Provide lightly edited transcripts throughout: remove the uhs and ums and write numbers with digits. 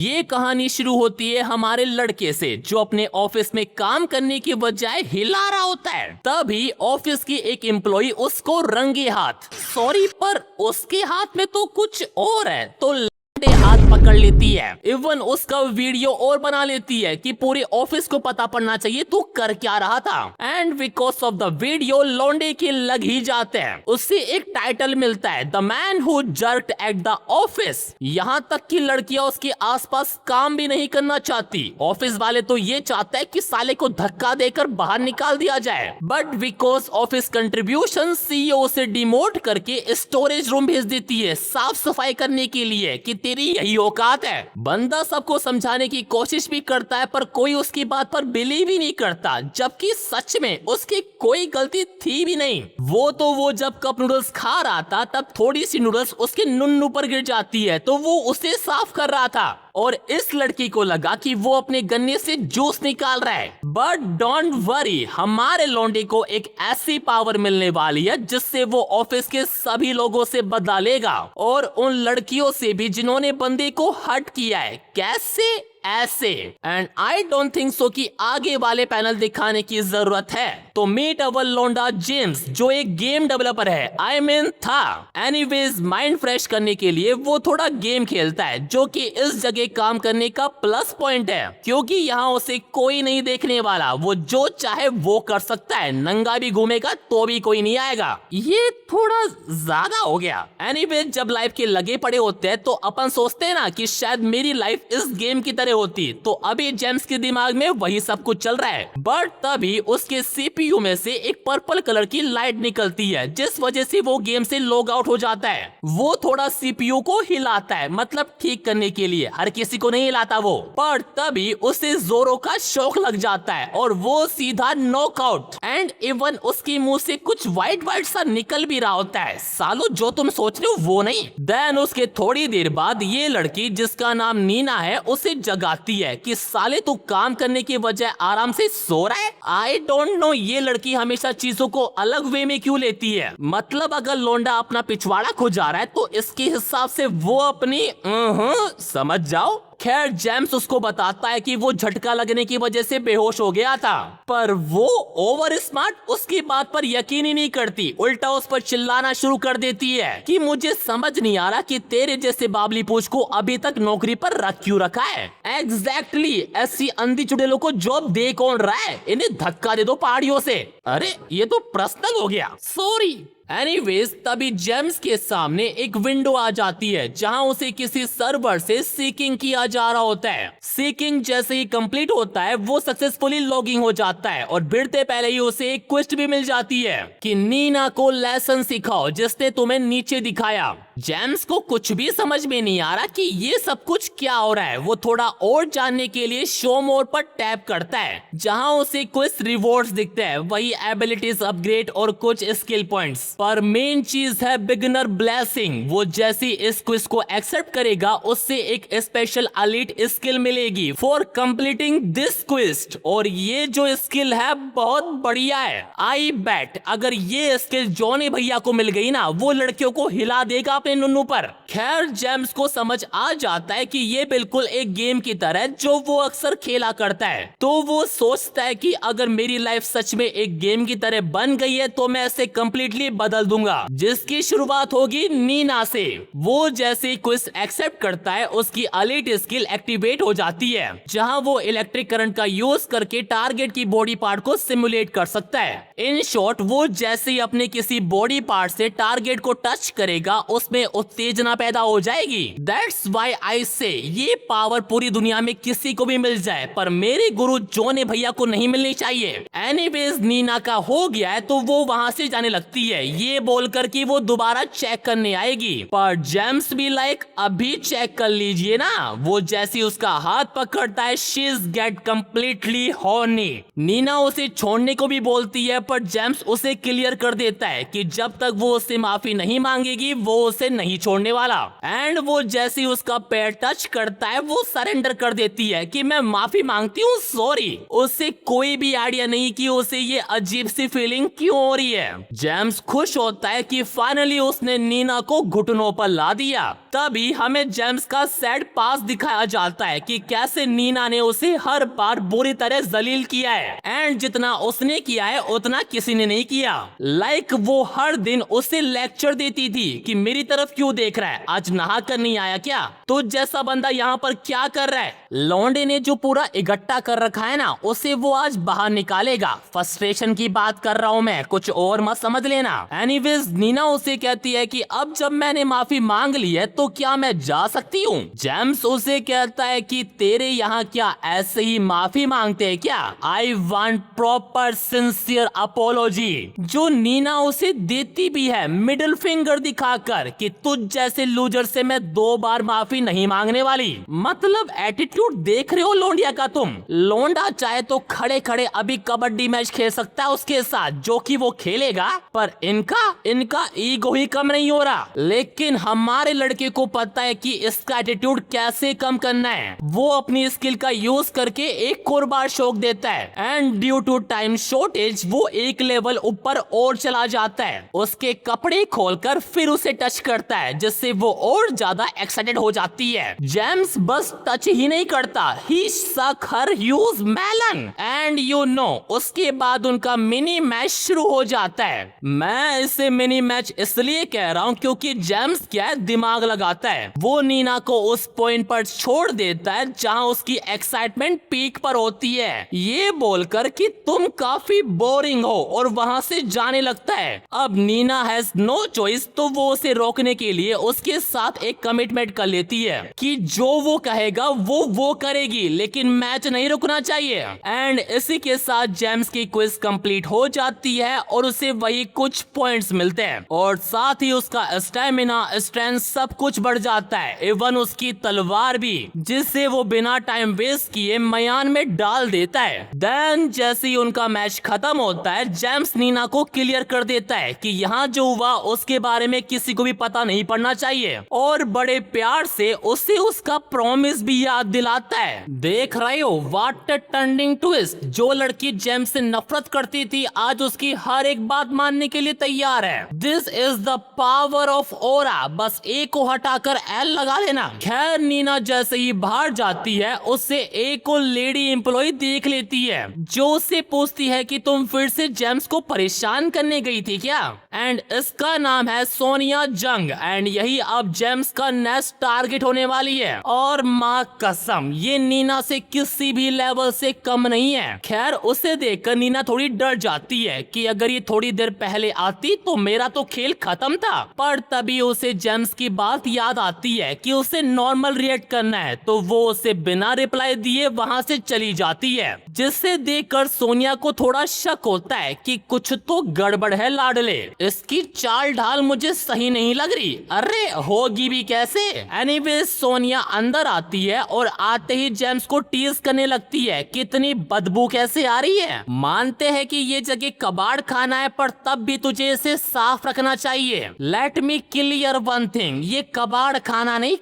ये कहानी शुरू होती है हमारे लड़के से जो अपने ऑफिस में काम करने की बजाय हिला रहा होता है। तभी ऑफिस की एक एम्प्लॉई उसको रंगे हाथ, सॉरी पर उसके हाथ में तो कुछ और है, तो हाथ पकड़ लेती है। इवन उसका वीडियो और बना लेती है कि पूरे ऑफिस को पता पड़ना चाहिए तू कर क्या रहा था। And because of the video लौंडे के लग ही जाते हैं। उससे एक टाइटल मिलता है, the man who jerked at the office. यहाँ तक कि लड़कियां उसके आसपास काम भी नहीं करना चाहती। ऑफिस वाले तो ये चाहते हैं कि साले को धक्का देकर बाहर निकाल दिया जाए, but because office contribution CEO से डिमोट करके स्टोरेज रूम भेज देती है साफ सफाई करने के लिए कि तेरी यही औकात है। बंदा सबको समझाने की कोशिश भी करता है पर कोई उसकी बात पर बिलीव ही नहीं करता, जबकि सच में उसकी कोई गलती थी भी नहीं। वो जब कप नूडल्स खा रहा था तब थोड़ी सी नूडल्स उसके नुन्नू पर गिर जाती है तो वो उसे साफ कर रहा था और इस लड़की को लगा कि वो अपने गन्ने से जूस निकाल रहा है। बट डोंट वरी, हमारे लौंडे को एक ऐसी पावर मिलने वाली है जिससे वो ऑफिस के सभी लोगों से बदला लेगा और उन लड़कियों से भी जिन्होंने बंदे को हर्ट किया है। कैसे? ऐसे। And I don't think so कि आगे वाले पैनल दिखाने की जरूरत है। तो मीट अवर लौंडा जेम्स जो एक गेम डेवलपर है, आई मीन था। एनीवेज माइंड फ्रेश करने के लिए वो थोड़ा गेम खेलता है जो कि इस जगह काम करने का प्लस पॉइंट है क्योंकि यहाँ उसे कोई नहीं देखने वाला। वो जो चाहे वो कर सकता है, नंगा भी घूमेगा तो भी कोई नहीं आएगा। ये थोड़ा ज्यादा हो गया। एनीवेज जब लाइफ के लगे पड़े होते हैं तो अपन सोचते हैं ना कि शायद मेरी लाइफ इस गेम की तरह होती, तो अभी जेम्स के दिमाग में वही सब कुछ चल रहा है। बट तभी उसके सीपीयू में से एक पर्पल कलर की लाइट निकलती है जिस वजह से वो गेम से लॉग आउट हो जाता है। वो थोड़ा सीपीयू को हिलाता है, मतलब ठीक करने के लिए, हर किसी को नहीं हिलाता वो। पर तभी उसे जोरों का शौक लग जाता है और वो सीधा नॉकआउट। एंड इवन उसके मुंह से कुछ व्हाइट व्हाइट सा निकल भी रहा होता है। सालो जो तुम सोच रहे हो वो नहीं। देन उसके थोड़ी देर बाद ये लड़की जिसका नाम नीना है उसे जगाती है कि साले तू काम करने के बजाय आराम से सो रहा है। आई डोंट नो ये लड़की हमेशा चीजों को अलग वे में क्यों लेती है। मतलब अगर लौंडा अपना पिछवाड़ा खो जा रहा है तो इसके हिसाब से वो अपनी समझ जाओ। खैर जेम्स उसको बताता है कि वो झटका लगने की वजह से बेहोश हो गया था, पर वो ओवर स्मार्ट उसकी बात पर यकीन ही नहीं करती, उल्टा उस पर चिल्लाना शुरू कर देती है कि मुझे समझ नहीं आ रहा कि तेरे जैसे बाबली पूछ को अभी तक नौकरी पर रख क्यों रखा है। एग्जैक्टली ऐसी अंधी चुड़ैलों को जॉब दे कौन रहा है, इन्हें धक्का दे दो पहाड़ियों से। अरे ये तो पर्सनल हो गया, सॉरी। एनीवेज तभी जेम्स के सामने एक विंडो आ जाती है जहां उसे किसी सर्वर से सीकिंग किया जा रहा होता है। सीकिंग जैसे ही कंप्लीट होता है वो सक्सेसफुली लॉगिंग हो जाता है और भिड़ते पहले ही उसे एक क्वेस्ट भी मिल जाती है कि नीना को लेसन सिखाओ जिसने तुम्हें नीचे दिखाया। जेम्स को कुछ भी समझ में नहीं आ रहा कि ये सब कुछ क्या हो रहा है। वो थोड़ा और जानने के लिए शो मोर पर टैप करता है जहां उसे कुछ रिवॉर्ड्स दिखते हैं, वही एबिलिटीज अपग्रेड और कुछ स्किल पॉइंट्स। पर मेन चीज है बिगिनर ब्लेसिंग। वो जैसे इस क्विज को एक्सेप्ट करेगा उससे एक स्पेशल एलीट स्किल मिलेगी फॉर कंप्लीटिंग दिस क्विज। और ये जो स्किल है बहुत बढ़िया है। आई बेट अगर ये स्किल जॉनी भैया को मिल गई ना वो लड़कियों को हिला देगा अपने नुन्नू पर। खैर जेम्स को समझ आ जाता है कि ये बिल्कुल एक गेम की तरह जो वो अक्सर खेला करता है, तो वो सोचता है कि अगर मेरी लाइफ सच में एक गेम की तरह बन गई है तो मैं इसे कंप्लीटली बदल दूंगा, जिसकी शुरुआत होगी नीना से। वो जैसे क्विज एक्सेप्ट करता है उसकी एलीट स्किल एक्टिवेट हो जाती है जहां वो इलेक्ट्रिक करंट का यूज करके टारगेट की बॉडी पार्ट को सिमुलेट कर सकता है। इन शॉर्ट वो जैसे ही अपने किसी बॉडी पार्ट से टारगेट को टच करेगा उसमें उत्तेजना पैदा हो जाएगी। दैट्स व्हाई आई से ये पावर पूरी दुनिया में किसी को भी मिल जाए पर मेरे गुरु जॉनी भैया को नहीं मिलनी चाहिए। एनीवेज नीना का हो गया है तो वो वहां से जाने लगती है ये बोलकर कि वो दोबारा चेक करने आएगी। पर जेम्स भी लाइक अभी चेक कर लीजिए ना। वो जैसी उसका हाथ पकड़ता है she is get completely horny. Nina उसे छोड़ने को भी बोलती है पर जेम्स उसे क्लियर कर देता है कि जब तक वो उससे माफी नहीं मांगेगी वो उसे नहीं छोड़ने वाला। एंड वो जैसे ही उसका पैर टच करता है वो सरेंडर कर देती है कि मैं माफी मांगती हूँ, सॉरी। उसे कोई भी आइडिया नहीं कि उसे ये अजीब सी फीलिंग क्यों हो रही है। जेम्स खुश होता है कि फाइनली उसने नीना को घुटनों पर ला दिया। तभी हमें जेम्स का सैड पास दिखाया जाता है कि कैसे नीना ने उसे हर बार बुरी तरह जलील किया है एंड जितना उसने किया है उतना किसी ने नहीं किया। लाइक वो हर दिन उसे लेक्चर देती थी कि मेरी तरफ क्यों देख रहा है, आज नहा कर नहीं आया क्या, तो जैसा बंदा यहाँ पर क्या कर रहा है। लौंडे ने जो पूरा इकट्ठा कर रखा है ना उसे वो आज बाहर निकालेगा। फ्रस्ट्रेशन की बात कर रहा हूँ मैं, कुछ और मत समझ लेना। एनीवेज नीना उसे कहती है कि अब जब मैंने माफी मांग ली है तो क्या मैं जा सकती हूँ। जेम्स उसे कहता है कि तेरे यहाँ क्या ऐसे ही माफी मांगते हैं क्या, I want proper sincere apology, जो नीना उसे देती भी है मिडिल फिंगर दिखाकर कि तुझ जैसे लूजर से मैं 2 बार माफी नहीं मांगने वाली। मतलब एटीट्यूड देख रहे हो लौंडिया का तुम। लौंडा चाहे तो खड़े खड़े अभी कबड्डी मैच खेल सकता है उसके साथ, जो कि वो खेलेगा, पर इनका ईगो ही कम नहीं हो रहा। लेकिन हमारे लड़के को पता है कि इसका एटीट्यूड कैसे कम करना है। वो अपनी स्किल का यूज करके एक और बार शौक देता है and due to time shortage वो एक लेवल ऊपर और चला जाता है। उसके कपड़े खोलकर फिर उसे टच करता है जिससे वो और ज्यादा एक्साइटेड हो जाती है। जेम्स बस टच ही नहीं करता, he suck her huge melon and you know उसके बाद उनका मिनी मैच शुरू हो जाता है। मैं इसे मिनी मैच इसलिए कह रहा हूँ क्योंकि जेम्स क्या दिमाग लगाता है। वो नीना को उस पॉइंट पर छोड़ देता है जहाँ उसकी एक्साइटमेंट पीक पर होती है, ये बोलकर कि तुम काफी बोरिंग हो, और वहाँ से जाने लगता है। अब नीना हैज नो चॉइस, तो वो उसे रोकने के लिए उसके साथ एक कमिटमेंट कर लेती है कि जो वो कहेगा वो करेगी, लेकिन मैच नहीं रुकना चाहिए। एंड इसी के साथ जेम्स की क्विज कंप्लीट हो जाती है और उसे वही कुछ पॉइंट्स मिलते हैं और साथ ही उसका स्टेमिना, स्ट्रेंथ सब कुछ बढ़ जाता है, इवन उसकी तलवार भी, जिससे वो बिना टाइम वेस्ट किए मयान में डाल देता है। देन जैसे ही उनका मैच खत्म होता है जेम्स नीना को क्लियर कर देता है कि यहाँ जो हुआ उसके बारे में किसी को भी पता नहीं पड़ना चाहिए, और बड़े प्यार से उसे उसका प्रॉमिस भी याद दिलाता है। देख रहे हो व्हाट अ टर्निंग ट्विस्ट, जो लड़की जेम्स से नफरत करती थी आज उसकी हर एक बात मानने के लिए तैयार है। This is the power of aura, बस ए को हटाकर एल लगा लेना। खैर नीना जैसे ही बाहर जाती है उससे एक और लेडी एम्प्लॉय देख लेती है जो उससे पूछती है कि तुम फिर से जेम्स को परेशान करने गई थी क्या, एंड इसका नाम है सोनिया जंग एंड यही अब जेम्स का नेक्स्ट टारगेट होने वाली है। और माँ कसम ये नीना से किसी भी लेवल से कम नहीं है। खैर उसे देखकर नीना थोड़ी डर जाती है कि अगर ये थोड़ी देर पहले आती तो मेरा तो खेल खत्म था, पर तभी उसे जेम्स की बात याद आती है कि उसे नॉर्मल रिएक्ट करना है, तो वो उसे बिना रिप्लाई दिए वहाँ से चली जाती है, जिससे देखकर सोनिया को थोड़ा शक होता है कि कुछ तो गड़बड़ है लाडले, इसकी चाल ढाल मुझे सही नहीं लग रही। अरे होगी भी कैसे। एनीवे सोनिया अंदर आती है और आते ही जेम्स को टीज करने लगती है कितनी बदबू कैसे आ रही है। मानते हैं कि ये जगह कबाड़ खाना है, पर तब भी तुझे इसे साफ रखना चाहिए। Let me clear one thing, ये कबाड़ खाना नहीं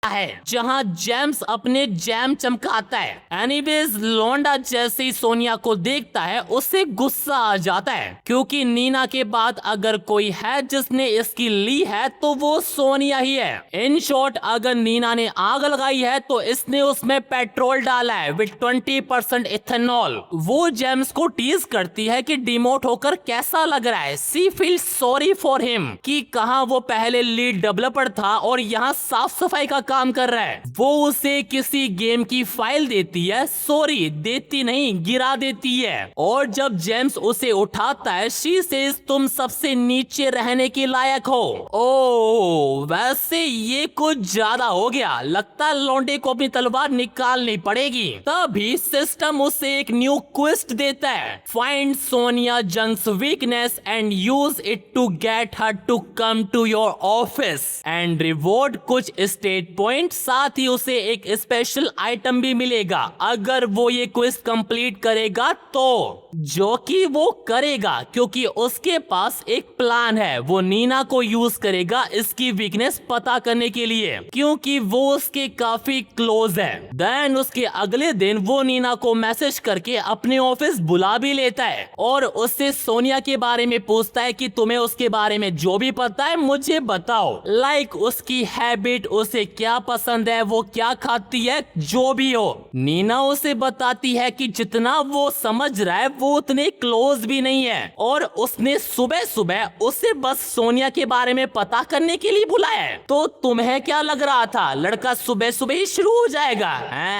है जहां जेम्स अपने जैम चमकाता है। एनीवेज लौंडा जैसे ही सोनिया को देखता है उसे गुस्सा आ जाता है, क्योंकि नीना के बाद अगर कोई है जिसने इसकी ली है तो वो सोनिया ही है। इन शॉर्ट अगर नीना ने आग लगाई है तो इसने उसमें पेट्रोल डाला है विद 20% इथेनॉल। वो जेम्स को टीज करती है कि डिमोट होकर कैसा लग रहा है। सी फील सॉरी फॉर हिम कि कहां वो पहले लीड डेवलपर था और यहाँ साफ सफाई का काम कर रहा है। वो उसे किसी गेम की फाइल देती है, सॉरी देती नहीं गिरा देती है, और जब जेम्स उसे उठाता है शी सेज तुम सबसे नीचे रहने के लायक हो। ओह वैसे ये कुछ ज्यादा हो गया, लगता है लौंडे को अपनी तलवार निकालनी पड़ेगी। तभी सिस्टम उसे एक न्यू क्वेस्ट देता है, find Sonia Jung's weakness and use it to get her to come to your office and reward कुछ स्टेट पॉइंट, साथ ही उसे एक स्पेशल आइटम भी मिलेगा अगर वो ये क्विज कंप्लीट करेगा तो, जो कि वो करेगा क्योंकि उसके पास एक प्लान है। वो नीना को यूज करेगा इसकी वीकनेस पता करने के लिए, क्योंकि वो उसके काफी क्लोज है। देन उसके अगले दिन वो नीना को मैसेज करके अपने ऑफिस बुला भी लेता है और उससे सोनिया के बारे में पूछता है कि तुम्हें उसके बारे में जो भी पता है मुझे बताओ, लाइक उसकी हैबिट, उसे क्या पसंद है, वो क्या खाती है, जो भी हो। नीना उसे बताती है कि जितना वो समझ रहा है वो उतने क्लोज भी नहीं है और उसने सुबह सुबह उसे बस सोनिया के बारे में पता करने के लिए बुलाया है। तो तुम्हें क्या लग रहा था लड़का सुबह सुबह ही शुरू हो जाएगा?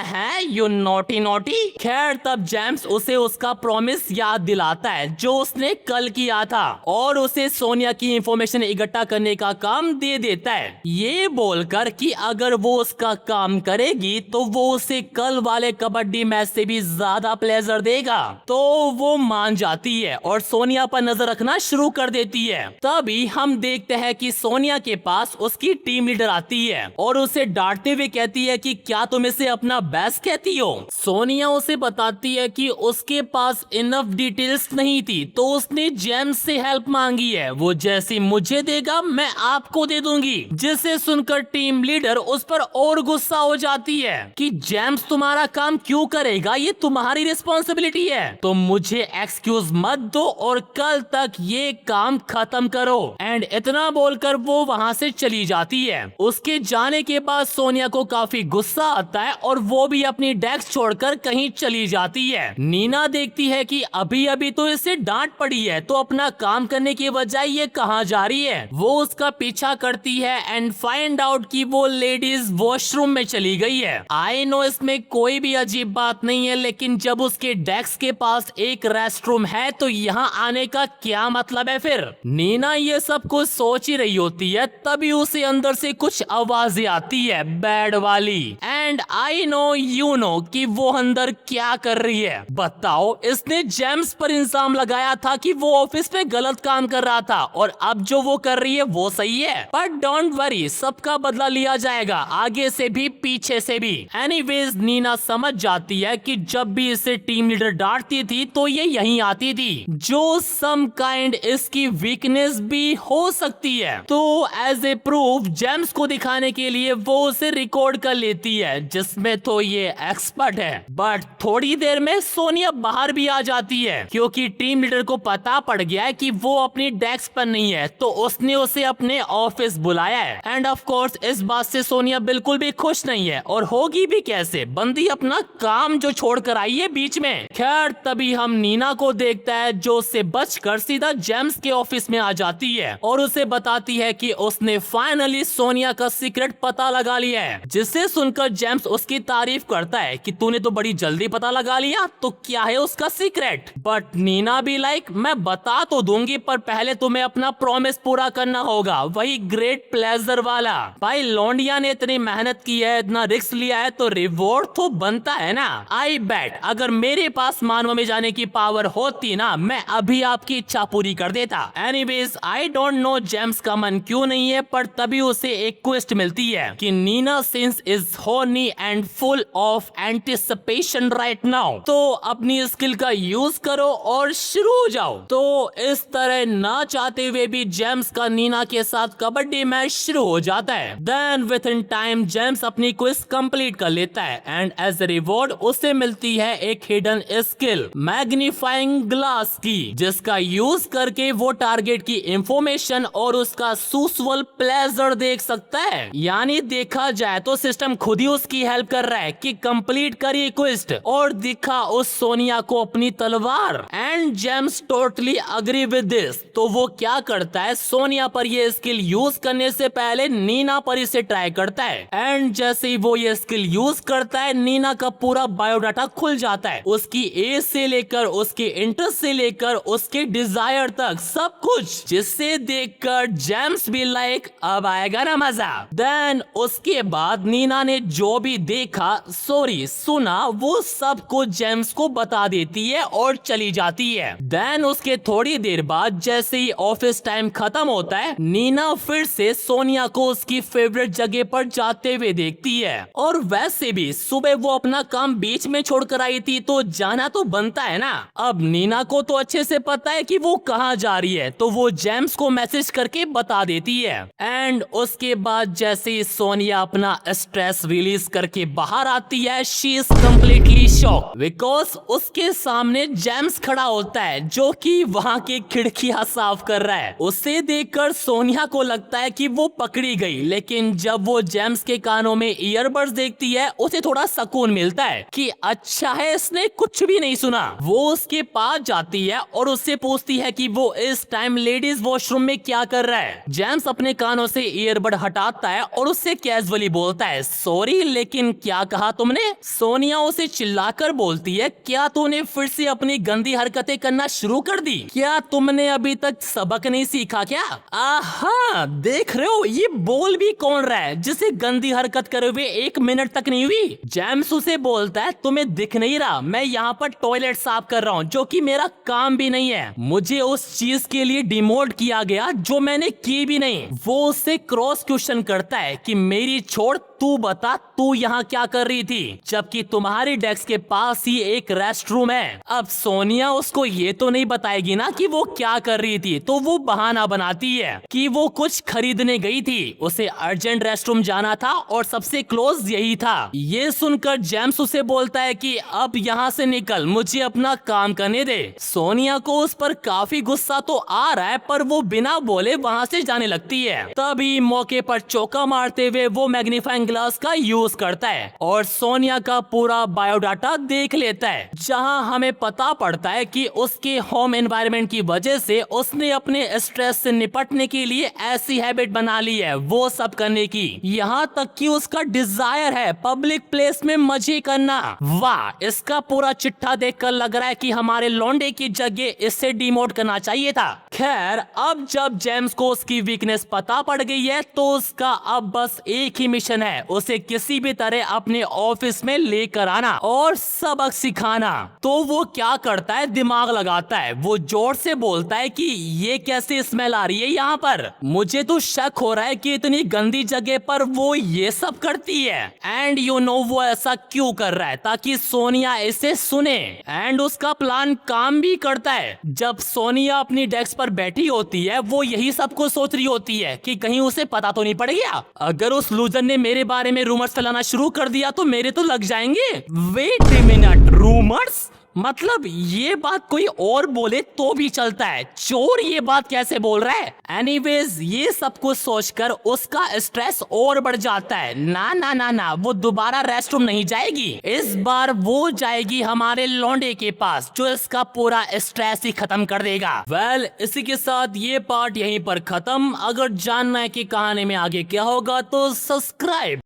हैं यू नॉटी नॉटी। खैर तब जेम्स उसे उसका प्रॉमिस याद दिलाता है जो उसने कल किया था और उसे सोनिया की इंफॉर्मेशन इकट्ठा करने का काम दे देता है, ये बोलकर कि अगर वो उसका काम करेगी तो वो उसे कल वाले कबड्डी मैच से भी ज्यादा प्लेजर देगा। तो वो मान जाती है और सोनिया पर नजर रखना शुरू कर देती है। तभी हम देखते हैं कि सोनिया के पास उसकी टीम लीडर आती है और उसे डांटते हुए कहती है कि क्या तुम इसे अपना बेस्ट कहती हो। सोनिया उसे बताती है कि उसके पास इनफ डिटेल्स नहीं थी तो उसने जेम्स से हेल्प मांगी है, वो जैसी मुझे देगा मैं आपको दे दूंगी। जिसे सुनकर टीम लीडर उस पर और गुस्सा हो जाती है कि जेम्स तुम्हारा काम क्यों करेगा, ये तुम्हारी रिस्पॉन्सिबिलिटी है, तो मुझे एक्सक्यूज मत दो और कल तक ये काम खत्म करो। एंड इतना बोलकर वो वहाँ से चली जाती है। उसके जाने के बाद सोनिया को काफी गुस्सा आता है और वो भी अपनी डेस्क छोड़कर कहीं चली जाती है। नीना देखती है कि अभी अभी तो इसे डांट पड़ी है तो अपना काम करने के बजाय ये कहाँ जा रही है। वो उसका पीछा करती है एंड फाइंड आउट कि वो लेडीज वॉशरूम में चली गई है। आई नो इसमें कोई भी अजीब बात नहीं है, लेकिन जब उसके डेस्क के पास एक रेस्टरूम है तो यहाँ आने का क्या मतलब है फिर? नीना ये सब कुछ सोच ही रही होती है तभी उसे अंदर से कुछ आवाजें आती है बैड वाली। And I know you know कि वो अंदर क्या कर रही है। बताओ, इसने जेम्स पर इल्जाम लगाया था कि वो ऑफिस में गलत काम कर रहा था और अब जो वो कर रही है वो सही है। बट डोंट वरी, सबका बदला लिया जाएगा, आगे से भी पीछे से भी। एनीवेज नीना समझ जाती है कि जब भी इसे टीम लीडर डांटती थी तो ये यहीं आती थी, जो सम काइंड इसकी वीकनेस भी हो सकती है। तो एज ए प्रूफ जेम्स को दिखाने के लिए वो उसे रिकॉर्ड कर लेती है, जिसमें तो ये एक्सपर्ट है। बट थोड़ी देर में सोनिया बाहर भी आ जाती है क्योंकि टीम लीडर को पता पड़ गया है कि वो अपनी डेस्क पर नहीं है, तो उसने उसे अपने ऑफिस बुलाया है। एंड ऑफ कोर्स इस बात से सोनिया बिल्कुल भी खुश नहीं है, और होगी भी कैसे, बंदी अपना काम जो छोड़कर आई है बीच में। खैर तभी हम नीना को देखता है जो उससे बचकर सीधा जेम्स के ऑफिस में आ जाती है और उसे बताती है कि उसने फाइनली सोनिया का सीक्रेट पता लगा लिया है। जिसे सुनकर जेम्स उसकी तारीफ करता है कि तूने तो बड़ी जल्दी पता लगा लिया, तो क्या है उसका सीक्रेट? बट नीना भी लाइक मैं बता तो दूंगी पर पहले तुम्हें अपना प्रॉमिस पूरा करना होगा, वही ग्रेट प्लेजर वाला। भाई लौंडिया ने इतनी मेहनत की है, इतना रिस्क लिया है, तो रिवॉर्ड तो बनता है ना। आई बेट अगर मेरे पास मानव में जाने की पावर होती ना, मैं अभी आपकी इच्छा पूरी कर देता। Anyways I don't know James का मन क्यों नहीं है, पर तभी उसे एक क्वेस्ट मिलती है कि Nina since is horny and full of anticipation right now, तो अपनी स्किल का यूज करो और शुरू हो जाओ। तो इस तरह ना चाहते हुए भी जेम्स का नीना के साथ कबड्डी मैच शुरू हो जाता है। Then within time James अपनी क्विज कंप्लीट कर लेता है एंड एज ए रिवॉर्ड उसे मिलती है एक हिडन स्किल मैग्नीफाइंग ग्लास की, जिसका यूज करके वो टारगेट की इंफॉर्मेशन और उसका सूसुअल प्लेजर देख सकता है। यानी देखा जाए तो सिस्टम खुद ही उसकी हेल्प कर रहा है कि कंप्लीट करिए क्विस्ट और दिखा उस सोनिया को अपनी तलवार। And James totally agree with this, तो वो क्या करता है, सोनिया पर ये स्किल यूज करने से पहले नीना पर इसे ट्राई करता है। एंड जैसे ही वो ये स्किल यूज करता है, नीना का पूरा बायोडाटा खुल जाता है, उसकी एज से लेकर उसके इंटरेस्ट से लेकर उसके डिजायर तक सब कुछ, जिससे देखकर जेम्स भी लाइक अब आएगा ना मजा। देन उसके बाद नीना ने जो भी देखा सॉरी सुना वो सब कुछ जेम्स को बता देती है और चली जाती है। देन उसके थोड़ी देर बाद जैसे ही ऑफिस टाइम खत्म होता है, नीना फिर से सोनिया को उसकी फेवरेट जगह पर जाते हुए देखती है। और वैसे भी सुबह वो अपना काम बीच में छोड़कर आई थी तो जाना तो बनता है ना। अब नीना को तो अच्छे से पता है कि वो कहाँ जा रही है, तो वो जेम्स को मैसेज करके बता देती है। एंड उसके बाद जैसे ही सोनिया अपना स्ट्रेस रिलीज करके बाहर आती है, she is completely shock because उसके सामने जेम्स खड़ा होता है जो कि वहाँ की खिड़कियां साफ कर रहा है। उसे देखकर सोनिया को लगता है कि वो पकड़ी गई, लेकिन जब वो जेम्स के कानों में ईयरबड्स देखती है उसे थोड़ा सुकून मिलता है कि अच्छा है इसने कुछ भी नहीं सुना। वो उसके पास जाती है और उससे पूछती है कि वो इस टाइम लेडीज वॉशरूम में क्या कर रहा है। जेम्स अपने कानों से ईयरबड हटाता है और उससे कैजुअली बोलता है सॉरी, लेकिन क्या कहा तुमने? सोनिया उसे चिल्लाकर बोलती है क्या तूने फिर से अपनी गंदी हरकतें करना शुरू कर दी? क्या तुमने अभी तक सबक नहीं सीखा क्या? आहा, देख रहे हो ये बोल भी कौन रहा है जिसे गंदी हरकत करे हुए 1 मिनट तक नहीं हुई। जेम्स उसे बोलता है तुम्हें दिख नहीं रहा, मैं यहाँ पर टॉयलेट साफ कर रहा हूँ जो कि मेरा काम भी नहीं है। मुझे उस चीज के लिए डिमोट किया गया जो मैंने की भी नहीं। वो उससे क्रॉस क्वेश्चन करता है कि मेरी छोड़, तू बता तू यहाँ क्या कर रही थी जबकि तुम्हारी डेस्क के पास ही एक रेस्ट रूम है। अब सोनिया उसको ये तो नहीं बताएगी ना कि वो क्या कर रही थी, तो वो बहाना बनाती है कि वो कुछ खरीदने गई थी, उसे अर्जेंट रेस्ट रूम जाना था और सबसे क्लोज यही था। ये सुनकर जेम्स उसे बोलता है कि अब यहाँ से निकल, मुझे अपना काम करने दे। सोनिया को उस पर काफी गुस्सा तो आ रहा है पर वो बिना बोले वहाँ से जाने लगती है। तभी मौके पर चौका मारते हुए वो मैग्नीफाइंग ग्लास का यूज करता है और सोनिया का पूरा बायोडाटा देख लेता है, जहां हमें पता पड़ता है कि उसके होम एनवायरनमेंट की वजह से उसने अपने स्ट्रेस से निपटने के लिए ऐसी हैबिट बना ली है वो सब करने की। यहाँ तक कि उसका डिजायर है पब्लिक प्लेस में मजे करना। वाह, इसका पूरा चिट्ठा देखकर लग रहा है कि हमारे लौंडे की जगह इससे डिमोट करना चाहिए था। खैर, अब जब जेम्स को उसकी वीकनेस पता पड़ गई है तो उसका अब बस एक ही मिशन है, उसे किसी भी तरह अपने ऑफिस में लेकर आना और सबक सिखाना। तो वो क्या करता है, दिमाग लगाता है। वो जोर से बोलता है कि ये कैसे स्मेल आ रही है यहाँ पर? मुझे तो शक हो रहा है कि इतनी गंदी जगह पर वो ये सब करती है। एंड यू नो वो ऐसा क्यों कर रहा है? ताकि सोनिया इसे सुने। एंड उसका प्लान काम भी करता है। जब सोनिया अपनी डेस्क पर बैठी होती है वो यही सब कुछ सोच रही होती है कि कहीं उसे पता तो नहीं पड़ गया। अगर उस लूजर ने मेरे बारे में रूमर्स फैलाना शुरू कर दिया तो मेरे तो लग जाएंगे। Wait a minute, rumours? मतलब ये बात कोई और बोले तो भी चलता है, चोर ये बात कैसे बोल रहा है? एनीवेज, ये सब कुछ सोचकर उसका स्ट्रेस और बढ़ जाता है। ना ना ना ना, वो दोबारा रेस्ट रूम नहीं जाएगी। इस बार वो जाएगी हमारे लौंडे के पास जो इसका पूरा स्ट्रेस ही खत्म कर देगा। वेल, इसी के साथ ये पार्ट यहीं पर खत्म। अगर जानना है कि कहानी में आगे क्या होगा तो सब्सक्राइब